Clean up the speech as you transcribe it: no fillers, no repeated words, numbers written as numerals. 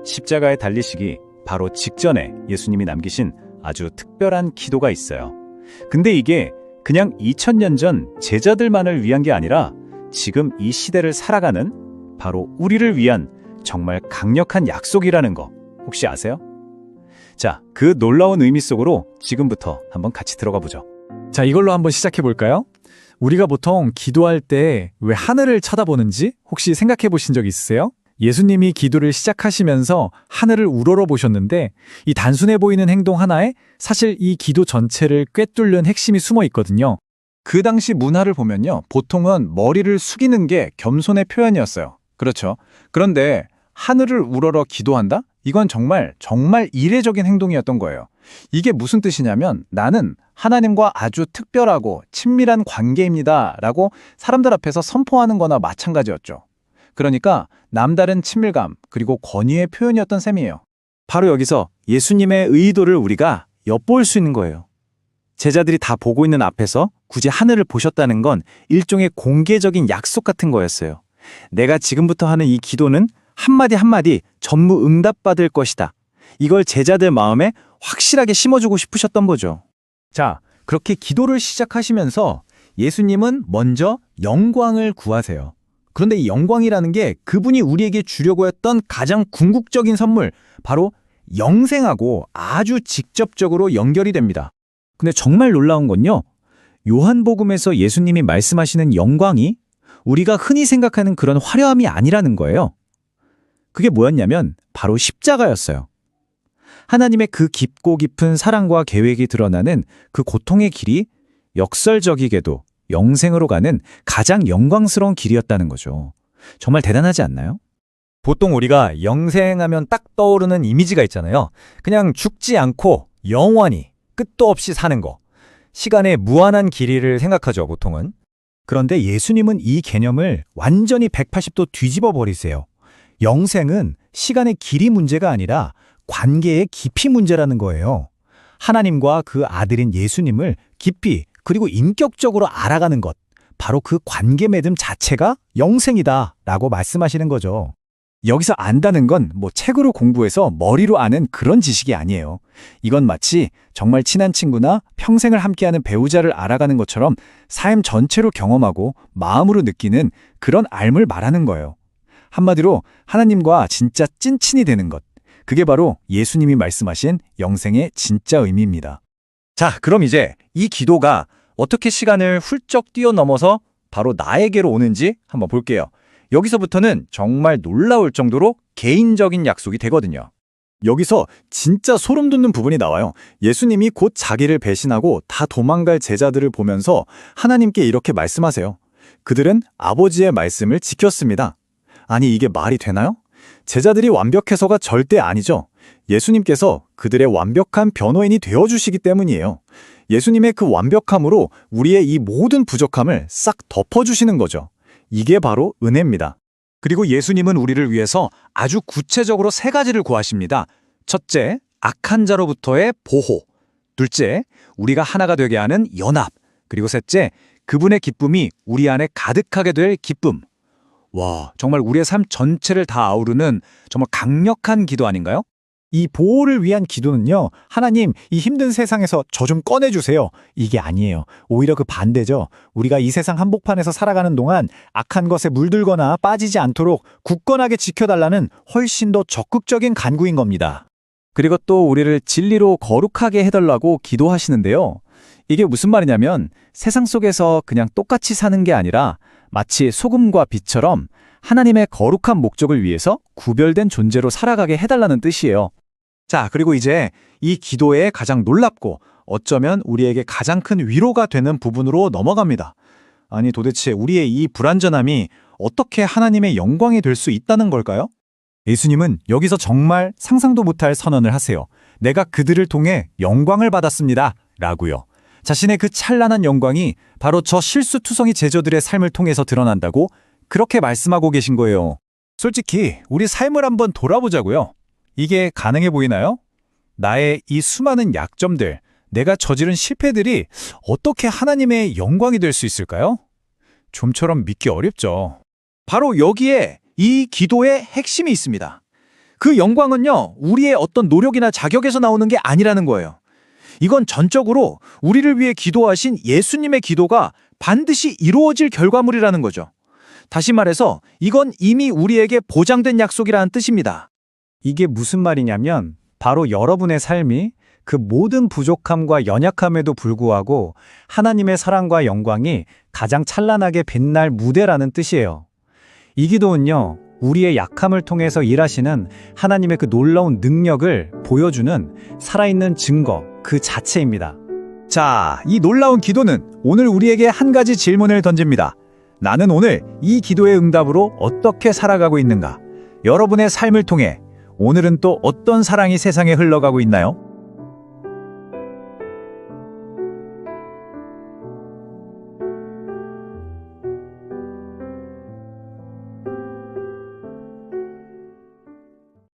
십자가에 달리시기 바로 직전에 예수님이 남기신 아주 특별한 기도가 있어요. 근데 이게 그냥 2000년 전 제자들만을 위한 게 아니라 지금 이 시대를 살아가는 바로 우리를 위한 정말 강력한 약속이라는 거 혹시 아세요? 자, 그 놀라운 의미 속으로 지금부터 한번 같이 들어가 보죠. 자, 이걸로 한번 시작해 볼까요? 우리가 보통 기도할 때 왜 하늘을 쳐다보는지 혹시 생각해 보신 적 있으세요? 예수님이 기도를 시작하시면서 하늘을 우러러 보셨는데 이 단순해 보이는 행동 하나에 사실 이 기도 전체를 꿰뚫는 핵심이 숨어 있거든요. 그 당시 문화를 보면요, 보통은 머리를 숙이는 게 겸손의 표현이었어요. 그렇죠. 그런데 하늘을 우러러 기도한다? 이건 정말 이례적인 행동이었던 거예요. 이게 무슨 뜻이냐면 나는 하나님과 아주 특별하고 친밀한 관계입니다 라고 사람들 앞에서 선포하는 거나 마찬가지였죠. 그러니까 남다른 친밀감 그리고 권위의 표현이었던 셈이에요. 바로 여기서 예수님의 의도를 우리가 엿볼 수 있는 거예요. 제자들이 다 보고 있는 앞에서 굳이 하늘을 보셨다는 건 일종의 공개적인 약속 같은 거였어요. 내가 지금부터 하는 이 기도는 한마디 한마디 전무 응답받을 것이다. 이걸 제자들 마음에 확실하게 심어주고 싶으셨던 거죠. 자, 그렇게 기도를 시작하시면서 예수님은 먼저 영광을 구하세요. 그런데 이 영광이라는 게 그분이 우리에게 주려고 했던 가장 궁극적인 선물, 바로 영생하고 아주 직접적으로 연결이 됩니다. 근데 정말 놀라운 건요, 요한복음에서 예수님이 말씀하시는 영광이 우리가 흔히 생각하는 그런 화려함이 아니라는 거예요. 그게 뭐였냐면 바로 십자가였어요. 하나님의 그 깊고 깊은 사랑과 계획이 드러나는 그 고통의 길이 역설적이게도 영생으로 가는 가장 영광스러운 길이었다는 거죠. 정말 대단하지 않나요? 보통 우리가 영생하면 딱 떠오르는 이미지가 있잖아요. 그냥 죽지 않고 영원히 끝도 없이 사는 거. 시간의 무한한 길이를 생각하죠, 보통은. 그런데 예수님은 이 개념을 완전히 180도 뒤집어 버리세요. 영생은 시간의 길이 문제가 아니라 관계의 깊이 문제라는 거예요. 하나님과 그 아들인 예수님을 깊이 그리고 인격적으로 알아가는 것, 바로 그 관계 맺음 자체가 영생이다 라고 말씀하시는 거죠. 여기서 안다는 건 책으로 공부해서 머리로 아는 그런 지식이 아니에요. 이건 마치 정말 친한 친구나 평생을 함께하는 배우자를 알아가는 것처럼 삶 전체로 경험하고 마음으로 느끼는 그런 삶을 말하는 거예요. 한마디로 하나님과 진짜 찐친이 되는 것. 그게 바로 예수님이 말씀하신 영생의 진짜 의미입니다. 자, 그럼 이제 이 기도가 어떻게 시간을 훌쩍 뛰어넘어서 바로 나에게로 오는지 한번 볼게요. 여기서부터는 정말 놀라울 정도로 개인적인 약속이 되거든요. 여기서 진짜 소름 돋는 부분이 나와요. 예수님이 곧 자기를 배신하고 다 도망갈 제자들을 보면서 하나님께 이렇게 말씀하세요. 그들은 아버지의 말씀을 지켰습니다. 아니, 이게 말이 되나요? 제자들이 완벽해서가 절대 아니죠. 예수님께서 그들의 완벽한 변호인이 되어주시기 때문이에요. 예수님의 그 완벽함으로 우리의 이 모든 부족함을 싹 덮어주시는 거죠. 이게 바로 은혜입니다. 그리고 예수님은 우리를 위해서 아주 구체적으로 3가지를 구하십니다. 첫째, 악한 자로부터의 보호. 둘째, 우리가 하나가 되게 하는 연합. 그리고 셋째, 그분의 기쁨이 우리 안에 가득하게 될 기쁨. 와, 정말 우리의 삶 전체를 다 아우르는 정말 강력한 기도 아닌가요? 이 보호를 위한 기도는요, 하나님, 이 힘든 세상에서 저 좀 꺼내주세요. 이게 아니에요. 오히려 그 반대죠. 우리가 이 세상 한복판에서 살아가는 동안 악한 것에 물들거나 빠지지 않도록 굳건하게 지켜달라는 훨씬 더 적극적인 간구인 겁니다. 그리고 또 우리를 진리로 거룩하게 해달라고 기도하시는데요. 이게 무슨 말이냐면 세상 속에서 그냥 똑같이 사는 게 아니라 마치 소금과 빛처럼 하나님의 거룩한 목적을 위해서 구별된 존재로 살아가게 해달라는 뜻이에요. 자, 그리고 이제 이 기도의 가장 놀랍고 어쩌면 우리에게 가장 큰 위로가 되는 부분으로 넘어갑니다. 아니, 도대체 우리의 이 불완전함이 어떻게 하나님의 영광이 될 수 있다는 걸까요? 예수님은 여기서 정말 상상도 못할 선언을 하세요. 내가 그들을 통해 영광을 받았습니다. 라고요. 자신의 그 찬란한 영광이 바로 저 실수투성이 제자들의 삶을 통해서 드러난다고 그렇게 말씀하고 계신 거예요. 솔직히 우리 삶을 한번 돌아보자고요. 이게 가능해 보이나요? 나의 이 수많은 약점들, 내가 저지른 실패들이 어떻게 하나님의 영광이 될 수 있을까요? 좀처럼 믿기 어렵죠. 바로 여기에 이 기도의 핵심이 있습니다. 그 영광은요, 우리의 어떤 노력이나 자격에서 나오는 게 아니라는 거예요. 이건 전적으로 우리를 위해 기도하신 예수님의 기도가 반드시 이루어질 결과물이라는 거죠. 다시 말해서 이건 이미 우리에게 보장된 약속이라는 뜻입니다. 이게 무슨 말이냐면 바로 여러분의 삶이 그 모든 부족함과 연약함에도 불구하고 하나님의 사랑과 영광이 가장 찬란하게 빛날 무대라는 뜻이에요. 이 기도는요, 우리의 약함을 통해서 일하시는 하나님의 그 놀라운 능력을 보여주는 살아있는 증거 그 자체입니다. 자, 이 놀라운 기도는 오늘 우리에게 한 가지 질문을 던집니다. 나는 오늘 이 기도의 응답으로 어떻게 살아가고 있는가? 여러분의 삶을 통해 오늘은 또 어떤 사랑이 세상에 흘러가고 있나요?